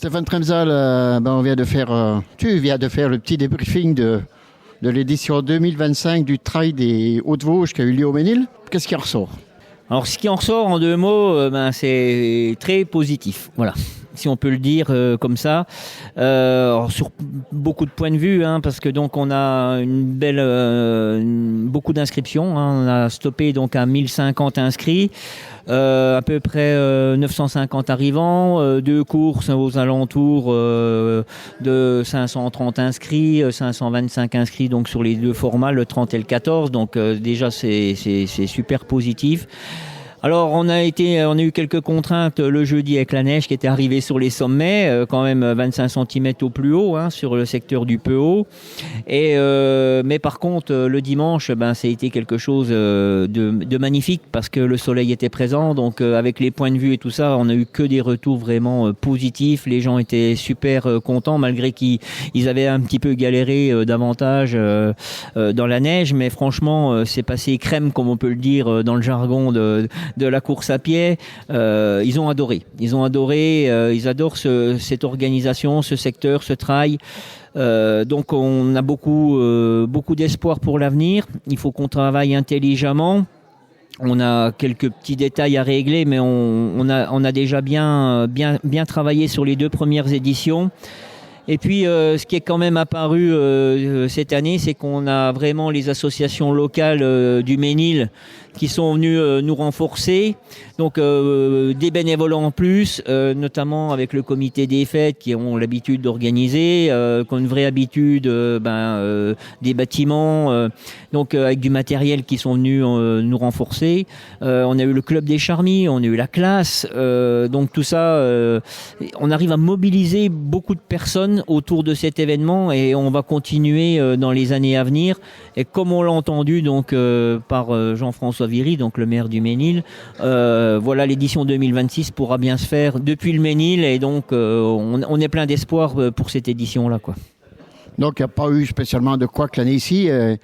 Stéphane Tremzal, tu viens de faire le petit débriefing de l'édition 2025 du Trail des Hauts-de-Vosges qui a eu lieu au Ménil. Qu'est-ce qui en ressort? Alors, ce qui en ressort en deux mots, c'est très positif. Voilà, si on peut le dire comme ça. Sur beaucoup de points de vue, parce que donc on a beaucoup d'inscriptions. On a stoppé donc à 1050 inscrits. À peu près 950 arrivants, deux courses aux alentours de 530 inscrits, 525 inscrits donc sur les deux formats, le 30 et le 14. Donc déjà c'est super positif. Alors on a eu quelques contraintes le jeudi avec la neige qui était arrivée sur les sommets, quand même 25 cm au plus haut sur le secteur du peu haut. Mais par contre le dimanche, ça a été quelque chose de magnifique parce que le soleil était présent. Donc avec les points de vue et tout ça, on a eu que des retours vraiment positifs. Les gens étaient super contents malgré qu'ils avaient un petit peu galéré davantage dans la neige. Mais franchement, c'est passé crème comme on peut le dire dans le jargon de la course à pied. Ils ont adoré. Ils adorent cette organisation, ce secteur, ce trail. Donc on a beaucoup d'espoir pour l'avenir. Il faut qu'on travaille intelligemment. On a quelques petits détails à régler, mais on a déjà bien travaillé sur les deux premières éditions. Et puis, ce qui est quand même apparu cette année, c'est qu'on a vraiment les associations locales du Ménil qui sont venus nous renforcer. Donc, des bénévoles en plus, notamment avec le comité des fêtes qui ont l'habitude d'organiser, qui ont une vraie habitude des bâtiments, donc avec du matériel qui sont venus nous renforcer. On a eu le club des Charmis, on a eu la classe. Donc, tout ça, on arrive à mobiliser beaucoup de personnes autour de cet événement et on va continuer dans les années à venir. Et comme on l'a entendu donc par Jean-François Viry, donc le maire du Ménil, voilà, l'édition 2026 pourra bien se faire depuis le Ménil et donc on est plein d'espoir pour cette édition-là, quoi. Donc il n'y a pas eu spécialement de couac l'année ici. Il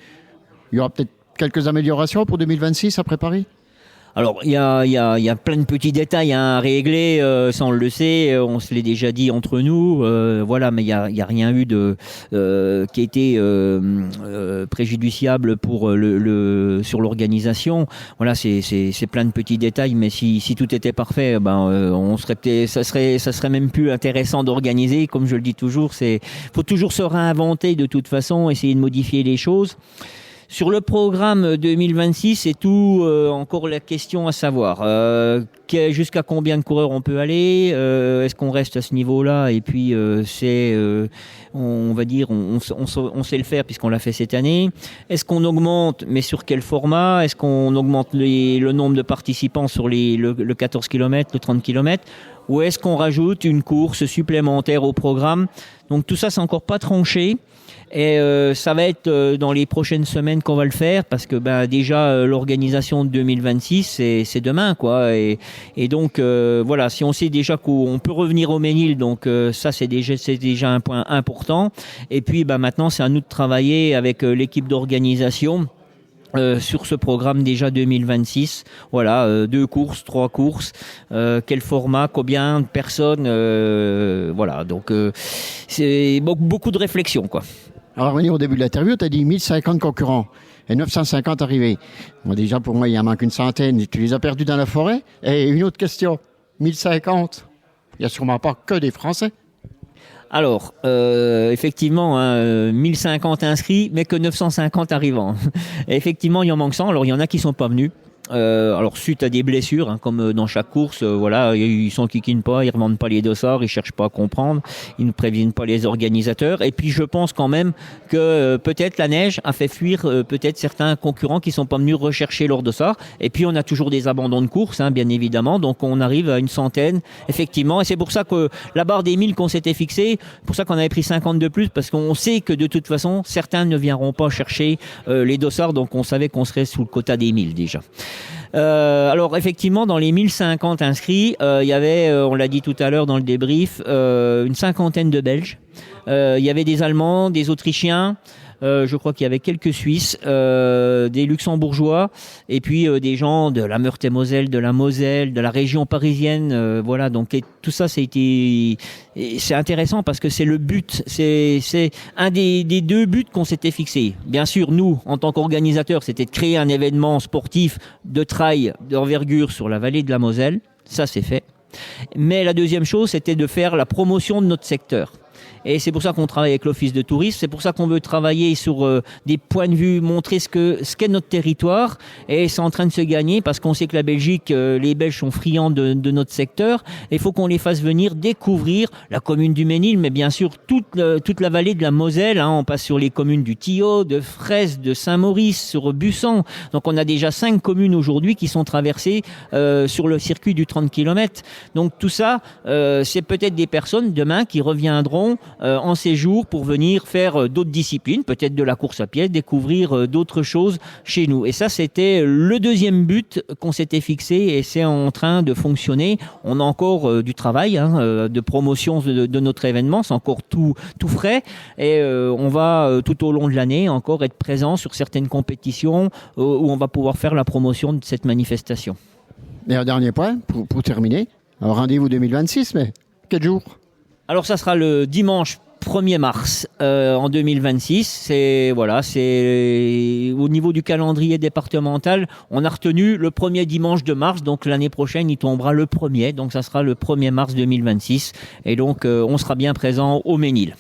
y aura peut-être quelques améliorations pour 2026 après Paris? Alors, il y a plein de petits détails à régler, ça on le sait, on se l'est déjà dit entre nous, voilà, mais il y a rien eu qui a été préjudiciable pour sur l'organisation. Voilà, c'est plein de petits détails, mais si tout était parfait, ça serait même plus intéressant d'organiser. Comme je le dis toujours, faut toujours se réinventer de toute façon, essayer de modifier les choses. Sur le programme 2026, c'est tout encore la question à savoir. Jusqu'à combien de coureurs on peut aller? Est-ce qu'on reste à ce niveau-là? Et puis on va dire, on sait le faire puisqu'on l'a fait cette année. Est-ce qu'on augmente, mais sur quel format? Est-ce qu'on augmente le nombre de participants sur le 14 km, le 30 km? Ou est-ce qu'on rajoute une course supplémentaire au programme? Donc tout ça, c'est encore pas tranché. Et ça va être dans les prochaines semaines qu'on va le faire parce que déjà l'organisation de 2026 c'est demain, quoi, et donc voilà, si on sait déjà qu'on peut revenir au Ménil, donc ça c'est déjà un point important. Et puis maintenant c'est à nous de travailler avec l'équipe d'organisation sur ce programme déjà 2026. Voilà, 2 courses, 3 courses, quel format, combien de personnes, voilà, donc c'est beaucoup de réflexion, quoi. Alors, René, au début de l'interview, tu as dit 1050 concurrents et 950 arrivés. Bon, déjà, pour moi, il en manque une centaine. Tu les as perdus dans la forêt? Et une autre question, 1050, il n'y a sûrement pas que des Français. Alors, effectivement, 1050 inscrits, mais que 950 arrivants. Et effectivement, il en manque 100. Alors, il y en a qui sont pas venus. Alors suite à des blessures, comme dans chaque course, voilà, ils s'enquiquinent pas, ils revendent pas les dossards, ils cherchent pas à comprendre, ils ne préviennent pas les organisateurs. Et puis je pense quand même que peut-être la neige a fait fuir peut-être certains concurrents qui sont pas venus rechercher leurs dossards. Et puis on a toujours des abandons de course, bien évidemment, donc on arrive à une centaine effectivement. Et c'est pour ça que la barre des 1000 qu'on s'était fixée, pour ça qu'on avait pris 50 de plus, parce qu'on sait que de toute façon certains ne viendront pas chercher les dossards, donc on savait qu'on serait sous le quota des 1000 déjà. Alors effectivement, dans les 1050 inscrits, il y avait, on l'a dit tout à l'heure dans le débrief, une cinquantaine de Belges. Il y avait des Allemands, des Autrichiens, Je crois qu'il y avait quelques Suisses, des Luxembourgeois, et puis des gens de la Meurthe-et-Moselle, de la Moselle, de la région parisienne. Voilà, donc tout ça, c'est intéressant parce que c'est le but, c'est un des deux buts qu'on s'était fixés. Bien sûr, nous, en tant qu'organisateurs, c'était de créer un événement sportif de trail, d'envergure sur la vallée de la Moselle. Ça, c'est fait. Mais la deuxième chose, c'était de faire la promotion de notre secteur. Et c'est pour ça qu'on travaille avec l'Office de tourisme, c'est pour ça qu'on veut travailler sur des points de vue, montrer ce qu'est notre territoire. Et c'est en train de se gagner parce qu'on sait que la Belgique, les Belges sont friands de notre secteur. Il faut qu'on les fasse venir découvrir la commune du Ménil, mais bien sûr toute la vallée de la Moselle. On passe sur les communes du Tillot, de Fraisse, de Saint-Maurice, sur Bussan. Donc on a déjà 5 communes aujourd'hui qui sont traversées sur le circuit du 30 km. Donc tout ça, c'est peut-être des personnes demain qui reviendront en séjour pour venir faire d'autres disciplines, peut-être de la course à pied, découvrir d'autres choses chez nous. Et ça, c'était le deuxième but qu'on s'était fixé et c'est en train de fonctionner. On a encore du travail de promotion de notre événement, c'est encore tout frais et on va tout au long de l'année encore être présent sur certaines compétitions où on va pouvoir faire la promotion de cette manifestation. Et un dernier point pour terminer. Alors, rendez-vous 2026, mais quel jour? Alors ça sera le dimanche 1er mars en 2026. C'est au niveau du calendrier départemental, on a retenu le premier dimanche de mars, donc l'année prochaine il tombera le 1er, donc ça sera le 1er mars 2026 et donc on sera bien présent au Ménil.